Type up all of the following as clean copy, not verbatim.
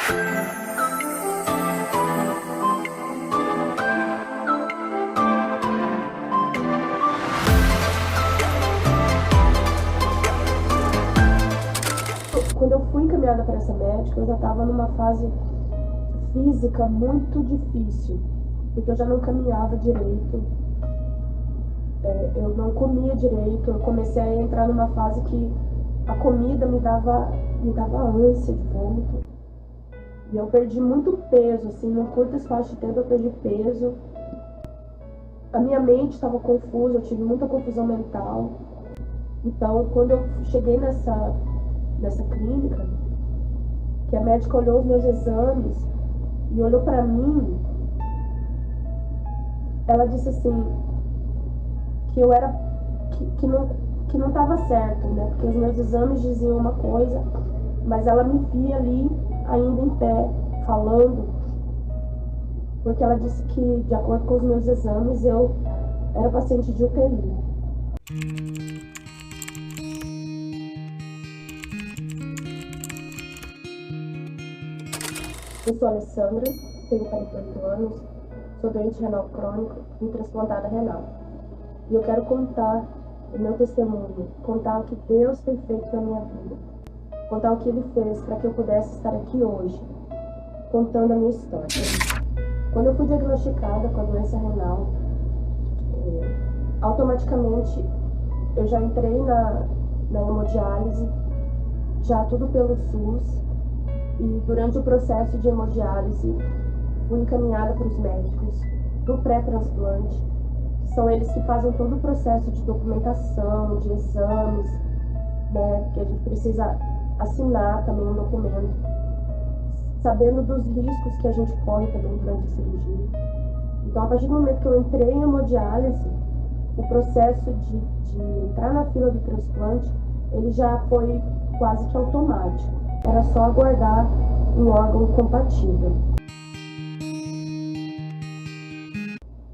Quando eu fui encaminhada para essa médica, eu já estava numa fase física muito difícil, porque eu já não caminhava direito, eu não comia direito, eu comecei a entrar numa fase que a comida me dava ânsia de vômito. E eu perdi muito peso, assim, num curto espaço de tempo eu perdi peso. A minha mente estava confusa, eu tive muita confusão mental. Então, quando eu cheguei nessa clínica, que a médica olhou os meus exames e olhou para mim, ela disse assim, que eu era, que não estava certo, né? Porque os meus exames diziam uma coisa, mas ela me via ali, ainda em pé, falando, porque ela disse que, de acordo com os meus exames, eu era paciente de UTI. Eu sou Alessandra, tenho 48 anos, sou doente renal crônico e transplantada renal. E eu quero contar o meu testemunho, contar o que Deus tem feito na minha vida, contar o que Ele fez para que eu pudesse estar aqui hoje, contando a minha história. Quando eu fui diagnosticada com a doença renal, automaticamente eu já entrei na hemodiálise, já tudo pelo SUS, e durante o processo de hemodiálise fui encaminhada para os médicos do pré-transplante, que são eles que fazem todo o processo de documentação, de exames, né, que a gente precisa assinar também um documento, sabendo dos riscos que a gente corre também durante a cirurgia. Então, a partir do momento que eu entrei em hemodiálise, o processo de entrar na fila do transplante, ele já foi quase que automático. Era só aguardar um órgão compatível.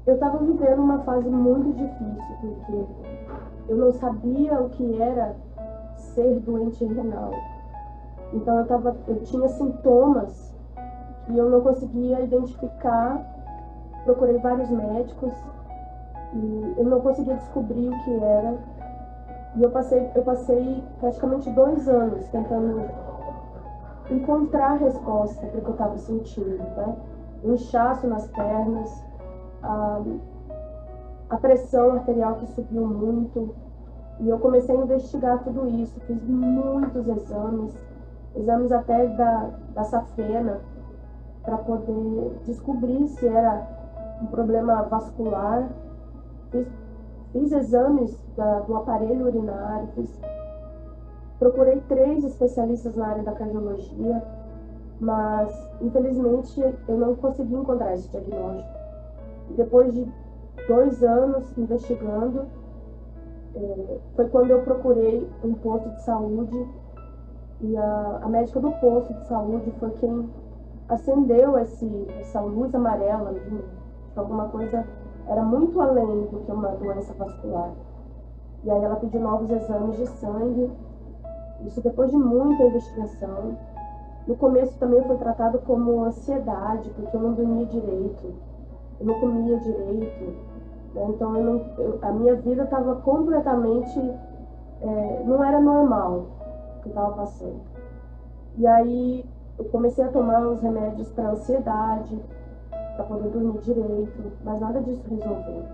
Eu estava vivendo uma fase muito difícil, porque eu não sabia o que era ser doente renal. Então eu tinha sintomas que eu não conseguia identificar, procurei vários médicos e eu não conseguia descobrir o que era. E eu passei praticamente 2 anos tentando encontrar a resposta para o que eu estava sentindo, né? Um inchaço nas pernas, a pressão arterial que subiu muito, e eu comecei a investigar tudo isso, fiz muitos exames até da safena, para poder descobrir se era um problema vascular. Fiz exames do aparelho urinário, procurei 3 especialistas na área da cardiologia, mas infelizmente eu não consegui encontrar esse diagnóstico. E depois de 2 anos investigando, foi quando eu procurei um posto de saúde, e a médica do posto de saúde foi quem acendeu essa luz amarela em mim, que alguma coisa era muito além do que uma doença vascular. E aí ela pediu novos exames de sangue, isso depois de muita investigação. No começo também foi tratado como ansiedade, porque eu não dormia direito, eu não comia direito, né? Então a minha vida estava completamente, não era normal o que eu estava passando. E aí eu comecei a tomar os remédios para ansiedade, para poder dormir direito, mas nada disso resolveu.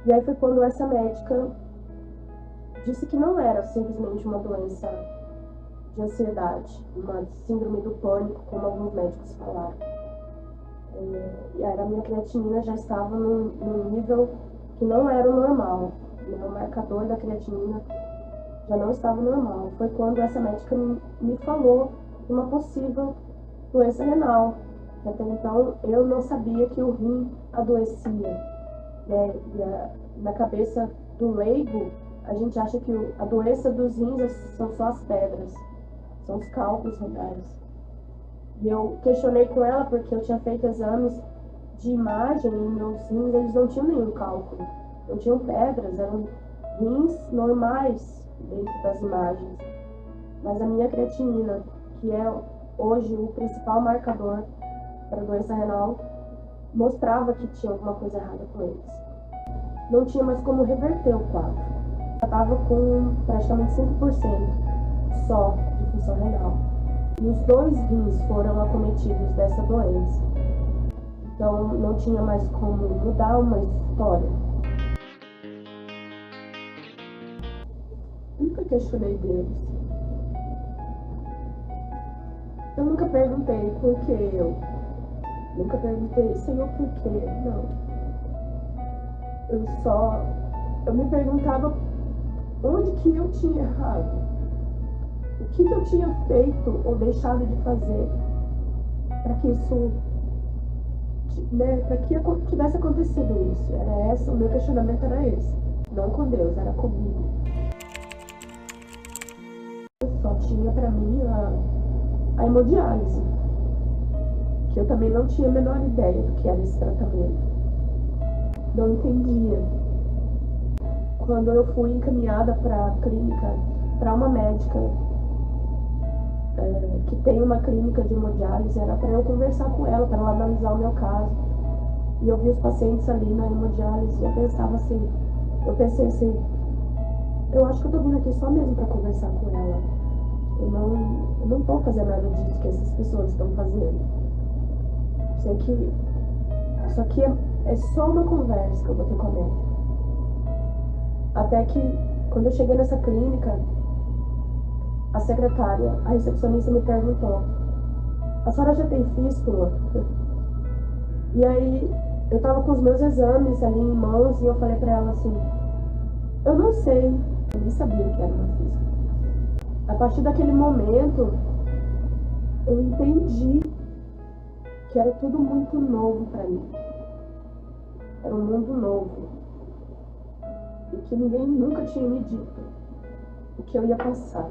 E aí foi quando essa médica disse que não era simplesmente uma doença de ansiedade, uma síndrome do pânico, como alguns médicos falaram. E aí a minha creatinina já estava num nível que não era o normal. O marcador da creatinina já não estava normal. Foi quando essa médica me falou de uma possível doença renal. Até então eu não sabia que o rim adoecia, né? Na cabeça do leigo, a gente acha que a doença dos rins são só as pedras, são os cálculos renais. E eu questionei com ela porque eu tinha feito exames de imagem e meus rins, eles não tinham nenhum cálculo, não tinham pedras, eram rins normais dentro das imagens. Mas a minha creatinina, que é Hoje, o principal marcador para a doença renal mostrava que tinha alguma coisa errada com eles. Não tinha mais como reverter o quadro. Já estava com praticamente 5% só de função renal. E os 2 rins foram acometidos dessa doença. Então, não tinha mais como mudar uma história. Nunca questionei Deus. Eu nunca perguntei por que eu. Nunca perguntei, Senhor, por quê? Não. Eu me perguntava onde que eu tinha errado. O que eu tinha feito ou deixado de fazer para que isso, né, para que tivesse acontecido isso. Era esse, o meu questionamento era esse. Não com Deus, era comigo. Só tinha para mim a hemodiálise, que eu também não tinha a menor ideia do que era esse tratamento. Não entendia. Quando eu fui encaminhada para a clínica, para uma médica que tem uma clínica de hemodiálise, era para eu conversar com ela, para ela analisar o meu caso. E eu vi os pacientes ali na hemodiálise e eu pensei assim, eu acho que eu tô vindo aqui só mesmo para conversar com ela. Eu não vou fazer nada disso que essas pessoas estão fazendo. Isso aqui é só uma conversa que eu vou ter com a médica. Até que, quando eu cheguei nessa clínica, a secretária, a recepcionista me perguntou, a senhora já tem fístula? E aí, eu tava com os meus exames ali em mãos e eu falei pra ela assim, eu não sei, eu nem sabia o que era uma fístula. A partir daquele momento, eu entendi que era tudo muito novo pra mim. Era um mundo novo. E que ninguém nunca tinha me dito o que eu ia passar.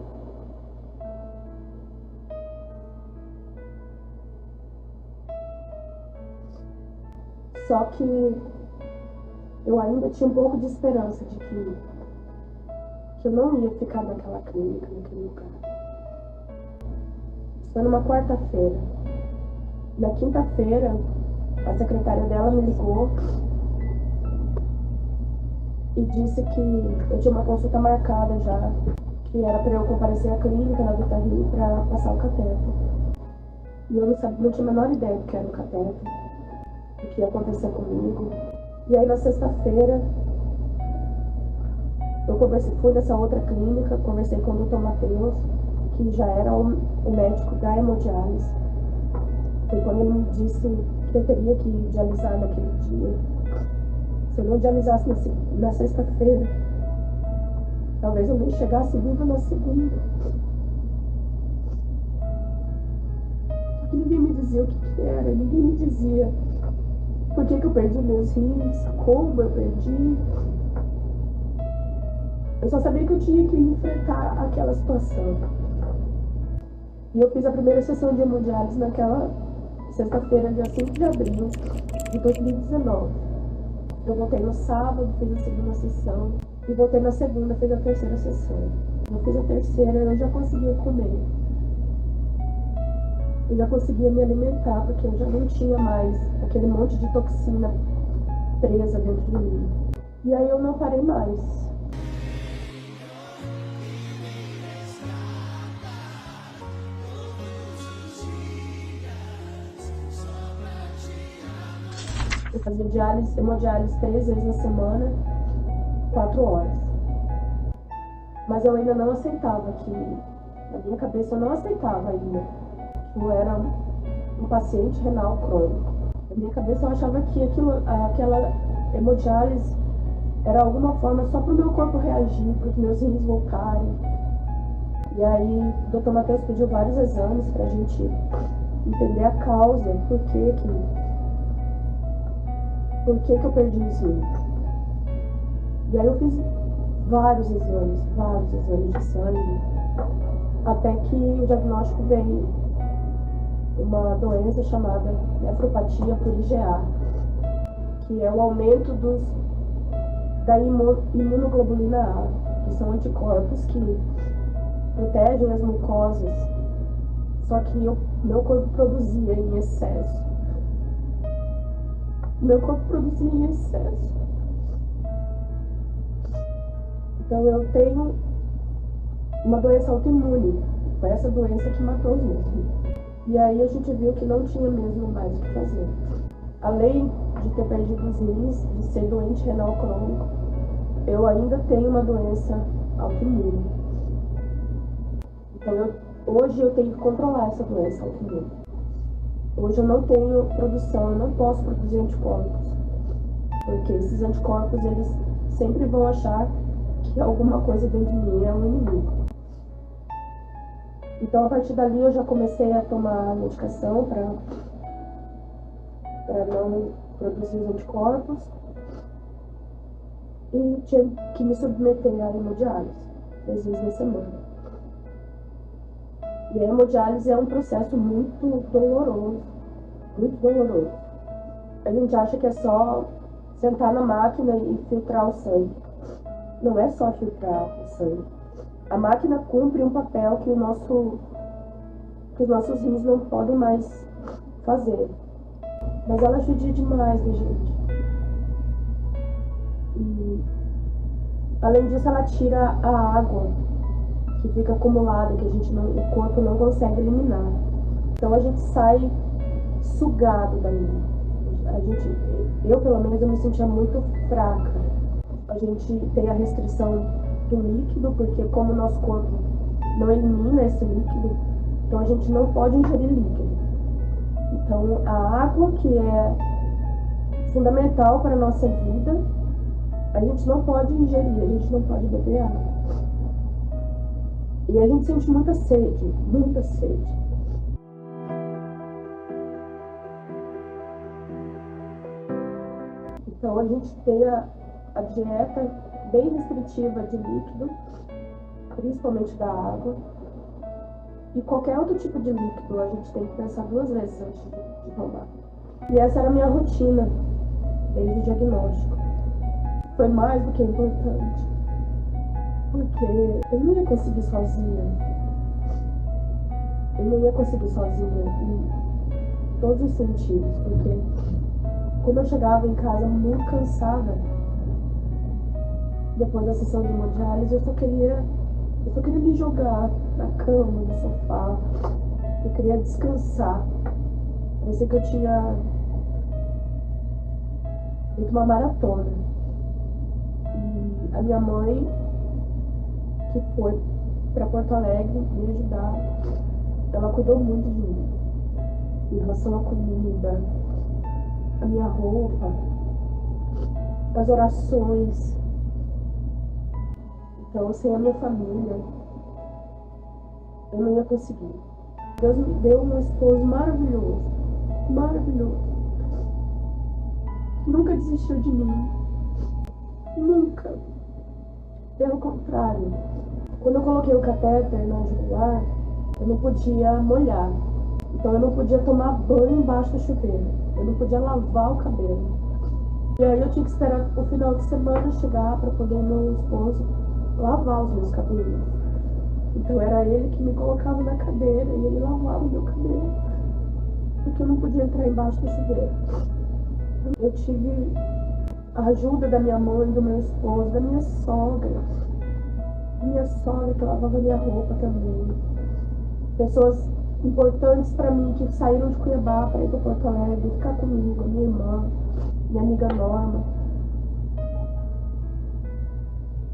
Só que eu ainda tinha um pouco de esperança de que eu não ia ficar naquela clínica, naquele lugar. Isso foi numa quarta-feira. Na quinta-feira, a secretária dela me ligou e disse que eu tinha uma consulta marcada já, que era para eu comparecer à clínica na Vita Rio para passar o cateter. E eu não tinha a menor ideia do que era o cateter, o que ia acontecer comigo. E aí na sexta-feira, fui nessa outra clínica, conversei com o Dr. Matheus, que já era o médico da hemodiálise. Foi quando ele me disse que eu teria que dialisar naquele dia. Se eu não dialisasse na sexta-feira, talvez eu nem chegasse viva na segunda. Só que ninguém me dizia o que era, ninguém me dizia por que eu perdi meus rins, como eu perdi. Eu só sabia que eu tinha que enfrentar aquela situação. E eu fiz a primeira sessão de hemodiálise naquela sexta-feira, dia 5 de abril de 2019. Eu voltei no sábado, fiz a segunda sessão. E voltei na segunda, fiz a terceira sessão. Eu fiz a terceira, eu já conseguia comer. Eu já conseguia me alimentar, porque eu já não tinha mais aquele monte de toxina presa dentro de mim. E aí eu não parei mais. Eu fazia hemodiálise 3 vezes na semana, 4 horas. Mas eu ainda não aceitava que, na minha cabeça eu não aceitava ainda que eu era um paciente renal crônico. Na minha cabeça eu achava que aquela hemodiálise era alguma forma só para o meu corpo reagir, para os meus rins voltarem. E aí o Dr. Matheus pediu vários exames para a gente entender a causa, por que eu perdi os rins. E aí eu fiz vários exames de sangue, até que o diagnóstico veio uma doença chamada nefropatia por IgA, que é o aumento da imunoglobulina A, que são anticorpos que protegem as mucosas. Só que eu Meu corpo produzia em excesso. Meu corpo produzia em excesso. Então eu tenho uma doença autoimune. Foi essa doença que matou os meus rins. E aí a gente viu que não tinha mesmo mais o que fazer. Além de ter perdido os rins, de ser doente renal crônico, eu ainda tenho uma doença autoimune. Então hoje eu tenho que controlar essa doença autoimune. Hoje eu não tenho produção, eu não posso produzir anticorpos. Porque esses anticorpos, eles sempre vão achar que alguma coisa dentro de mim é um inimigo. Então, a partir dali, eu já comecei a tomar medicação para não produzir os anticorpos e tinha que me submeter à hemodiálise 3 vezes na semana. E a hemodiálise é um processo muito doloroso, muito doloroso. A gente acha que é só sentar na máquina e filtrar o sangue. Não é só filtrar o sangue. A máquina cumpre um papel que os nossos rins não podem mais fazer. Mas ela judia demais da gente. E, além disso, ela tira a água que fica acumulada, que o corpo não consegue eliminar. Então a gente sai sugado dali. Eu pelo menos, eu me sentia muito fraca. A gente tem a restrição do líquido, porque como o nosso corpo não elimina esse líquido, então a gente não pode ingerir líquido. Então a água, que é fundamental para a nossa vida, a gente não pode ingerir, a gente não pode beber água. E a gente sente muita sede, muita sede. Então a gente tem a dieta bem restritiva de líquido, principalmente da água. E qualquer outro tipo de líquido a gente tem que pensar 2 vezes antes de tomar. E essa era a minha rotina, desde o diagnóstico. Foi mais do que importante, porque eu não ia conseguir sozinha. Eu não ia conseguir sozinha em todos os sentidos, porque quando eu chegava em casa muito cansada, depois da sessão de hemodiálise, eu só queria me jogar na cama, no sofá. Eu queria descansar. Parecia que eu tinha feito uma maratona. E a minha mãe, que foi para Porto Alegre me ajudar, ela cuidou muito de mim. Em relação à comida, a minha roupa, as orações. Então, sem a minha família, eu não ia conseguir. Deus me deu um esposo maravilhoso, maravilhoso. Nunca desistiu de mim. Nunca. Pelo contrário. Quando eu coloquei o catéter na jugular, eu não podia molhar. Então eu não podia tomar banho embaixo do chuveiro. Eu não podia lavar o cabelo. E aí eu tinha que esperar o final de semana chegar para poder meu esposo lavar os meus cabelos. Então era ele que me colocava na cadeira e ele lavava o meu cabelo, porque eu não podia entrar embaixo do chuveiro. Eu tive a ajuda da minha mãe, do meu esposo, da minha sogra que lavava minha roupa também. Pessoas importantes para mim que saíram de Cuiabá para ir para Porto Alegre, ficar comigo, minha irmã, minha amiga Norma,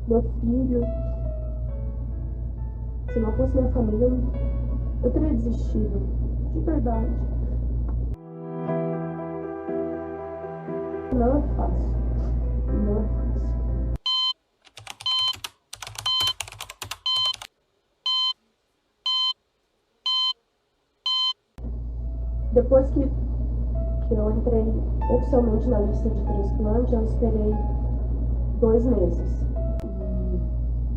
meu filho. Se não fosse minha família, eu teria desistido, de verdade. Não é fácil, não é fácil. Depois que eu entrei oficialmente na lista de transplante, eu esperei 2 meses.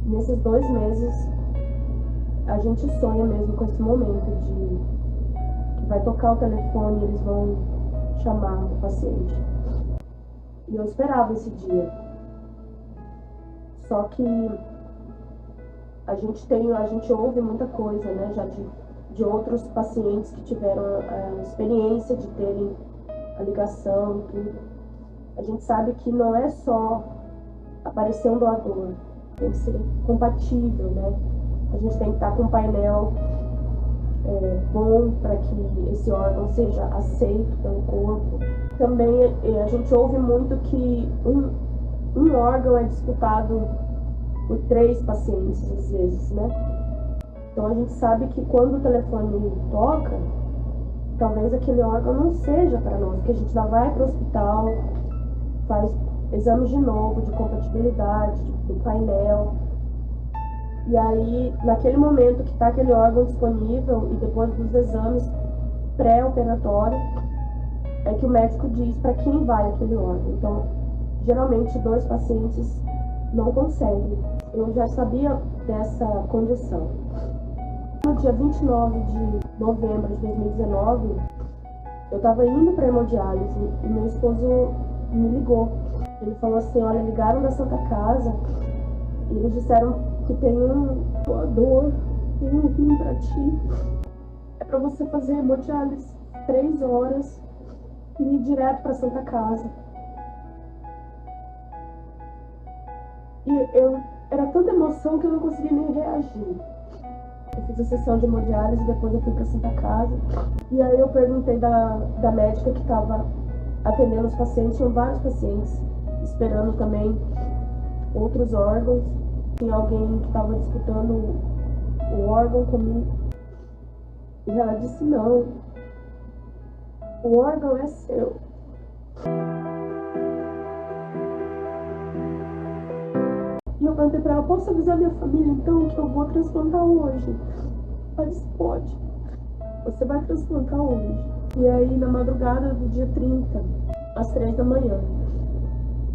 E nesses 2 meses, a gente sonha mesmo com esse momento de que vai tocar o telefone e eles vão chamar o paciente. E eu esperava esse dia. Só que a gente ouve muita coisa, né, já de outros pacientes que tiveram a experiência de terem a ligação e tudo. A gente sabe que não é só aparecer um doador, tem que ser compatível, né? A gente tem que estar com um painel bom para que esse órgão seja aceito pelo corpo. Também a gente ouve muito que um órgão é disputado por 3 pacientes, às vezes, né? Então a gente sabe que quando o telefone toca, talvez aquele órgão não seja para nós, porque a gente já vai para o hospital, faz exames de novo, de compatibilidade, do painel. E aí, naquele momento que está aquele órgão disponível e depois dos exames pré-operatório, é que o médico diz para quem vai aquele órgão. Então, geralmente 2 pacientes não conseguem. Eu já sabia dessa condição. No dia 29 de novembro de 2019, eu estava indo para hemodiálise e meu esposo me ligou. Ele falou assim: olha, ligaram da Santa Casa e eles disseram que tem um doador, tem um rim para ti. É para você fazer hemodiálise 3 horas e ir direto para Santa Casa. E era tanta emoção que eu não conseguia nem reagir. Eu fiz a sessão de hemodiálise, depois eu fui para Santa Casa. E aí eu perguntei da médica que estava atendendo os pacientes, tinham vários pacientes esperando também outros órgãos. Tinha alguém que estava disputando o órgão comigo. E ela disse: não, o órgão é seu. E eu perguntei para ela: posso avisar minha família então que eu vou transplantar hoje? Ela disse: pode, você vai transplantar hoje. E aí na madrugada do dia 30, às 3 da manhã,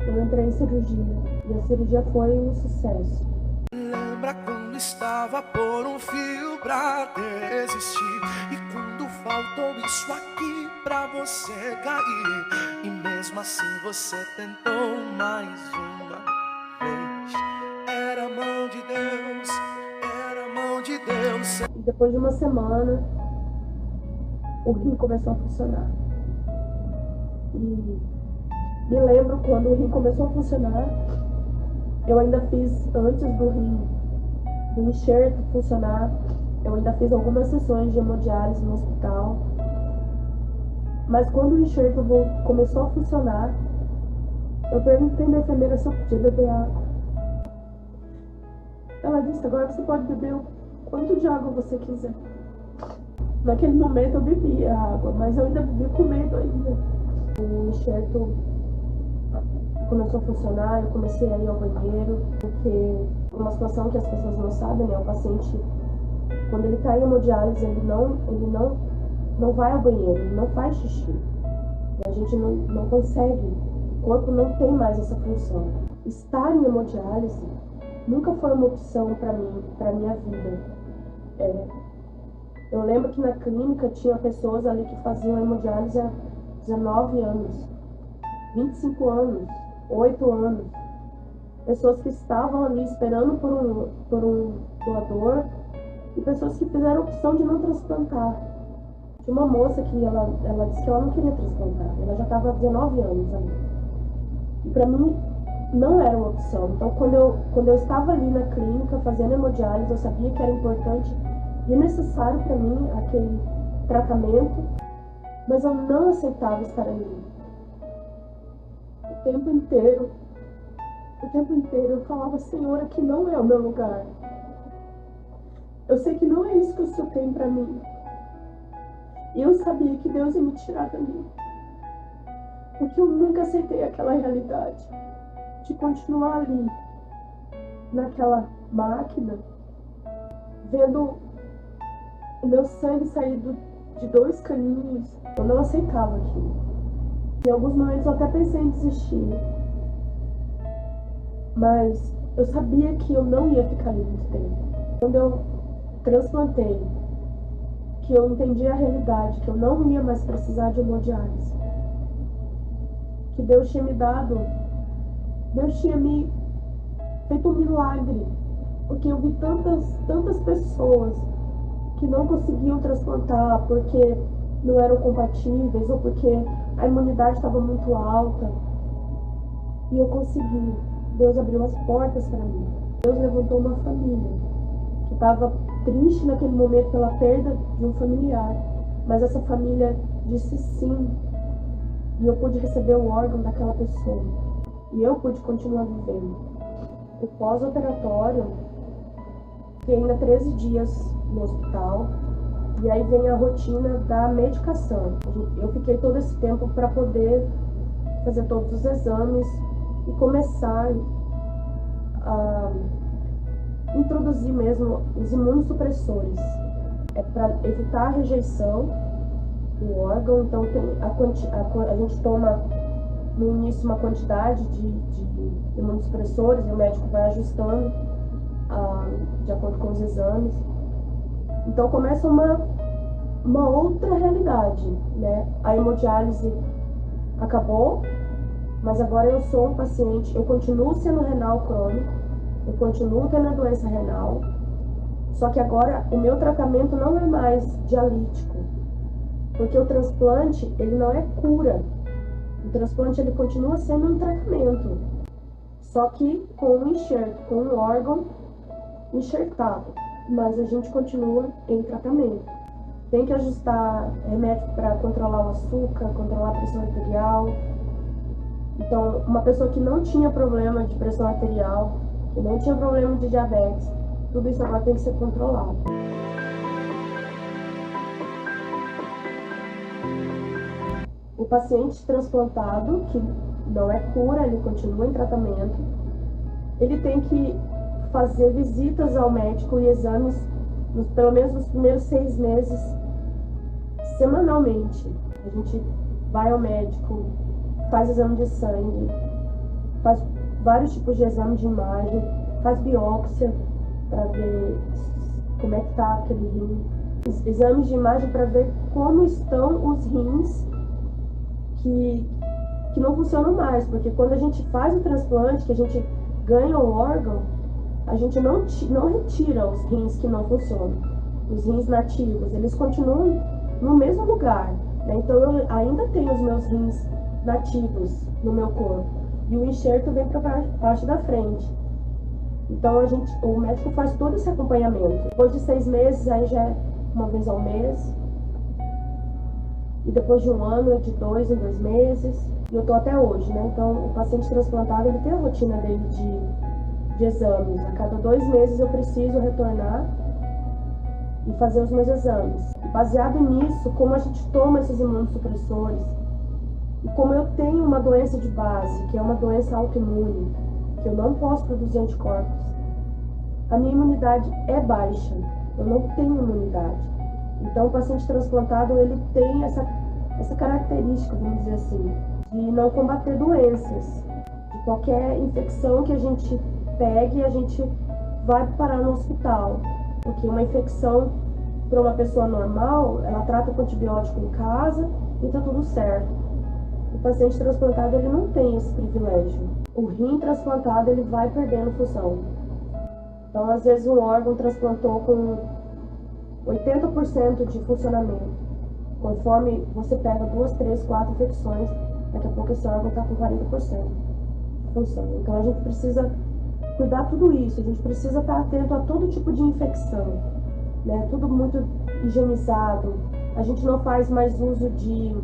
eu entrei em cirurgia. E a cirurgia foi um sucesso. Lembra quando estava por um fio pra desistir? E quando faltou isso aqui pra você cair? E mesmo assim você tentou mais uma vez. Era a mão de Deus, era a mão de Deus. E depois de uma semana, o rim começou a funcionar. E me lembro quando o rim começou a funcionar, eu ainda fiz, antes do enxerto funcionar, eu ainda fiz algumas sessões de hemodiálise no hospital. Mas quando o enxerto começou a funcionar, eu perguntei na enfermeira se eu podia beber água. Ela disse: agora você pode beber o quanto de água você quiser. Naquele momento eu bebi a água, mas eu ainda bebi com medo ainda. O enxerto começou a funcionar, eu comecei a ir ao banheiro, porque uma situação que as pessoas não sabem, né? O paciente, quando ele está em hemodiálise, ele não vai ao banheiro, ele não faz xixi. E a gente não consegue, o corpo não tem mais essa função. Estar em hemodiálise nunca foi uma opção para mim, para minha vida. Eu lembro que na clínica tinha pessoas ali que faziam hemodiálise há 19 anos, 25 anos, 8 anos. Pessoas que estavam ali esperando por um doador e pessoas que fizeram a opção de não transplantar. Tinha uma moça que ela disse que ela não queria transplantar, ela já estava há 19 anos ali. E para mim não era uma opção. Então quando eu estava ali na clínica fazendo hemodiálise, eu sabia que era importante e necessário para mim aquele tratamento, mas eu não aceitava estar ali. O tempo inteiro eu falava: Senhor, aqui não é o meu lugar. Eu sei que não é isso que o Senhor tem para mim. E eu sabia que Deus ia me tirar dali, porque eu nunca aceitei aquela realidade de continuar ali, naquela máquina, vendo o meu sangue sair de 2 caninhos. Eu não aceitava aquilo. Em alguns momentos eu até pensei em desistir, mas eu sabia que eu não ia ficar ali muito tempo. Quando eu transplantei, que eu entendi a realidade, que eu não ia mais precisar de hemodiálise, que Deus tinha me feito um milagre, porque eu vi tantas pessoas que não conseguiam transplantar porque não eram compatíveis ou porque a imunidade estava muito alta. E eu consegui. Deus abriu as portas para mim. Deus levantou uma família que estava triste naquele momento pela perda de um familiar. Mas essa família disse sim. E eu pude receber o órgão daquela pessoa. E eu pude continuar vivendo. O pós-operatório, fiquei ainda 13 dias no hospital. E aí vem a rotina da medicação. Eu fiquei todo esse tempo para poder fazer todos os exames e começar a introduzir mesmo os imunossupressores. É para evitar a rejeição do órgão, então a gente toma no início uma quantidade de imunossupressores e o médico vai ajustando de acordo com os exames. Então começa uma outra realidade, né? A hemodiálise acabou, mas agora eu sou um paciente, eu continuo sendo renal crônico, eu continuo tendo a doença renal, só que agora o meu tratamento não é mais dialítico, porque o transplante, ele não é cura. O transplante, ele continua sendo um tratamento, só que com um enxerto, com um órgão enxertado, mas a gente continua em tratamento. Tem que ajustar remédio para controlar o açúcar, controlar a pressão arterial. Então, uma pessoa que não tinha problema de pressão arterial, que não tinha problema de diabetes, tudo isso agora tem que ser controlado. O paciente transplantado, que não é cura, ele continua em tratamento, ele tem que fazer visitas ao médico e exames, pelo menos nos primeiros 6 meses, semanalmente. A gente vai ao médico, faz exame de sangue, faz vários tipos de exame de imagem, faz biópsia para ver como é que está aquele rim, exames de imagem para ver como estão os rins que não funcionam mais, porque quando a gente faz o transplante, que a gente ganha o órgão, a gente não retira os rins que não funcionam. Os rins nativos, eles continuam no mesmo lugar, né? Então eu ainda tenho os meus rins nativos no meu corpo e o enxerto vem para a parte da frente. Então o médico faz todo esse acompanhamento. Depois de 6 meses, aí já é uma vez ao mês. E depois de 1 ano, é de 2 em 2 meses. E eu tô até hoje, né? Então o paciente transplantado, ele tem a rotina dele de exames. A cada 2 meses eu preciso retornar e fazer os meus exames. E baseado nisso, como a gente toma esses imunossupressores, e como eu tenho uma doença de base, que é uma doença autoimune, que eu não posso produzir anticorpos, a minha imunidade é baixa, eu não tenho imunidade. Então o paciente transplantado, ele tem essa característica, vamos dizer assim, de não combater doenças. De qualquer infecção que a gente pegue, a gente vai parar no hospital. Porque uma infecção para uma pessoa normal, ela trata com antibiótico em casa e tá tudo certo. O paciente transplantado, ele não tem esse privilégio. O rim transplantado, ele vai perdendo função. Então, às vezes, um órgão transplantou com 80% de funcionamento. Conforme você pega 2, 3, 4 infecções, daqui a pouco esse órgão está com 40% de função. Então, a gente precisa cuidar tudo isso, a gente precisa estar atento a todo tipo de infecção, né? Tudo muito higienizado, a gente não faz mais uso de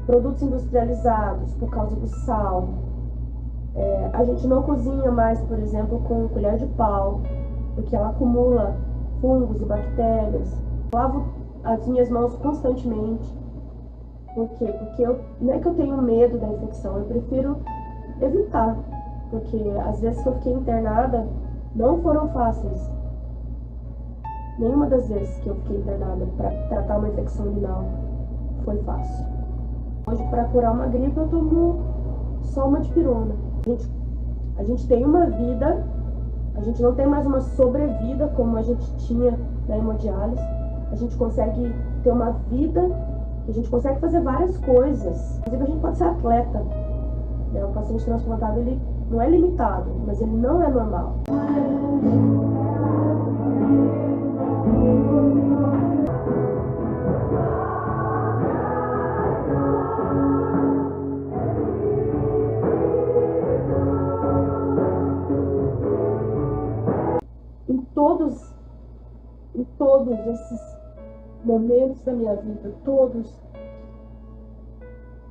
produtos industrializados por causa do sal, a gente não cozinha mais, por exemplo, com colher de pau, porque ela acumula fungos e bactérias. Eu lavo as minhas mãos constantemente. Por quê? Porque não é que eu tenho medo da infecção, eu prefiro evitar. Porque as vezes que eu fiquei internada não foram fáceis. Nenhuma das vezes que eu fiquei internada para tratar uma infecção urinar foi fácil. Hoje, para curar uma gripe, eu tomo só uma dipirona. A gente tem uma vida, a gente não tem mais uma sobrevida como a gente tinha na hemodiálise. A gente consegue ter uma vida, a gente consegue fazer várias coisas. Inclusive, a gente pode ser atleta, né? O paciente transplantado, ele não é limitado, mas ele não é normal. Em todos esses momentos da minha vida, todos,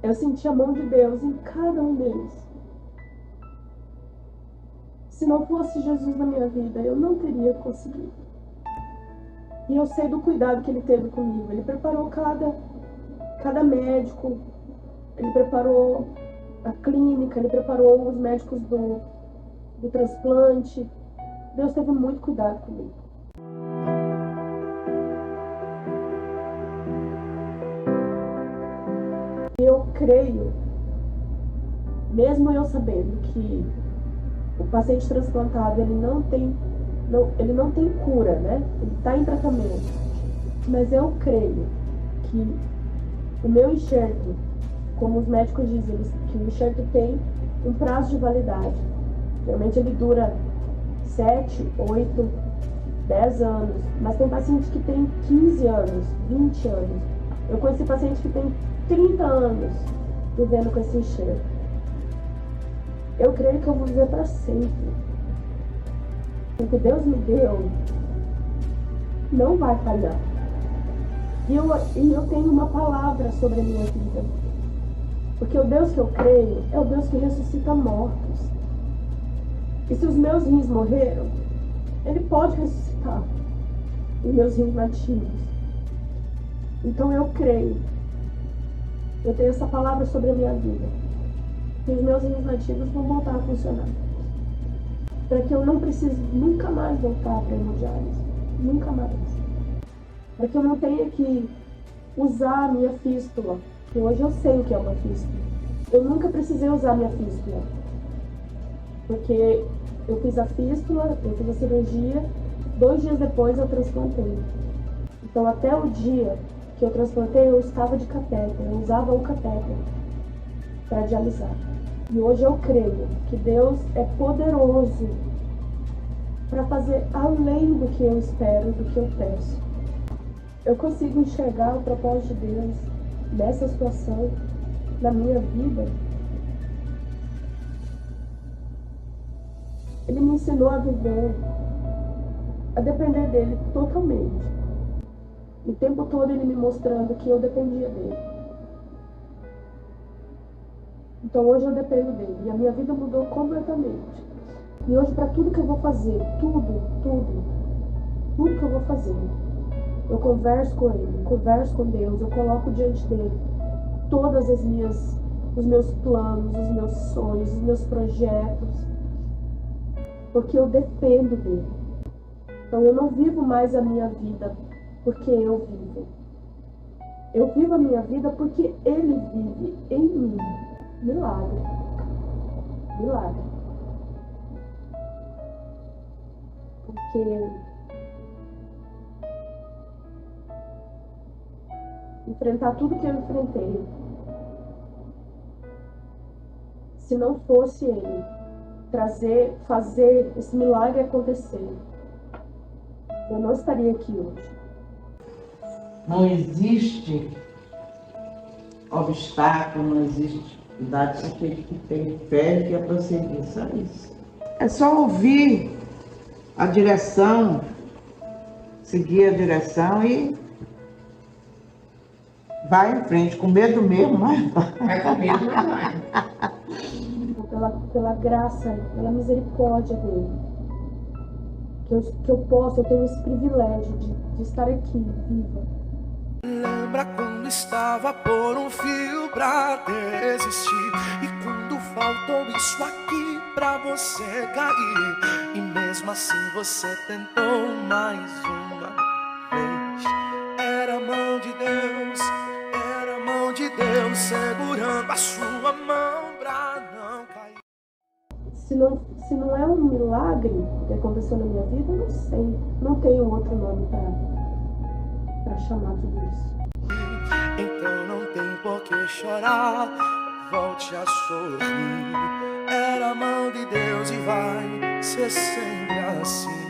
eu senti a mão de Deus em cada um deles. Se não fosse Jesus na minha vida, eu não teria conseguido. E eu sei do cuidado que Ele teve comigo. Ele preparou cada médico, Ele preparou a clínica, Ele preparou os médicos do transplante. Deus teve muito cuidado comigo. Eu creio, mesmo eu sabendo que o paciente transplantado ele não tem cura, né? Ele está em tratamento. Mas eu creio que o meu enxerto, como os médicos dizem, que o enxerto tem um prazo de validade. Geralmente ele dura 7, 8, 10 anos. Mas tem paciente que tem 15 anos, 20 anos. Eu conheci paciente que tem 30 anos vivendo com esse enxerto. Eu creio que eu vou viver para sempre. O que Deus me deu não vai falhar. E eu tenho uma palavra sobre a minha vida. Porque o Deus que eu creio é o Deus que ressuscita mortos. E se os meus rins morreram, Ele pode ressuscitar os meus rins nativos. Então eu creio. Eu tenho essa palavra sobre a minha vida. Que os meus rins nativos vão voltar a funcionar. Para que eu não precise nunca mais voltar para a hemodiálise. Nunca mais. Para que eu não tenha que usar a minha fístula. Que hoje eu sei o que é uma fístula. Eu nunca precisei usar a minha fístula. Porque eu fiz a fístula, eu fiz a cirurgia, 2 dias depois eu transplantei. Então até o dia que eu transplantei, eu estava de catéter, eu usava o catéter para dialisar. E hoje eu creio que Deus é poderoso para fazer além do que eu espero, do que eu peço. Eu consigo enxergar o propósito de Deus nessa situação, na minha vida. Ele me ensinou a viver, a depender dele totalmente. O tempo todo ele me mostrando que eu dependia dele. Então hoje eu dependo dele e a minha vida mudou completamente. E hoje para tudo que eu vou fazer, tudo que eu vou fazer, eu converso com ele, converso com Deus, eu coloco diante dele todas os meus planos, os meus sonhos, os meus projetos, porque eu dependo dele. Então eu não vivo mais a minha vida porque eu vivo. Eu vivo a minha vida porque ele vive em mim. Milagre. Milagre. Porque enfrentar tudo que eu enfrentei, se não fosse ele fazer esse milagre acontecer, eu não estaria aqui hoje. Não existe obstáculo, não existe dificuldade, aquele que tem fé que é prosseguir, só isso. É só ouvir a direção, seguir a direção e vai em frente, com medo mesmo, mas Vai com medo, mas vai. Pela graça, pela misericórdia dele, que eu tenho esse privilégio de estar aqui, viva. Lembra quando estava por um fio pra desistir, e quando faltou isso aqui pra você cair, e mesmo assim você tentou mais uma vez. Era a mão de Deus, era a mão de Deus segurando a sua mão pra não cair. Se não é um milagre que aconteceu na minha vida, eu não sei. Não tenho outro nome para chamar tudo isso. Então não tem por que chorar, volte a sorrir. Era a mão de Deus e vai ser sempre assim.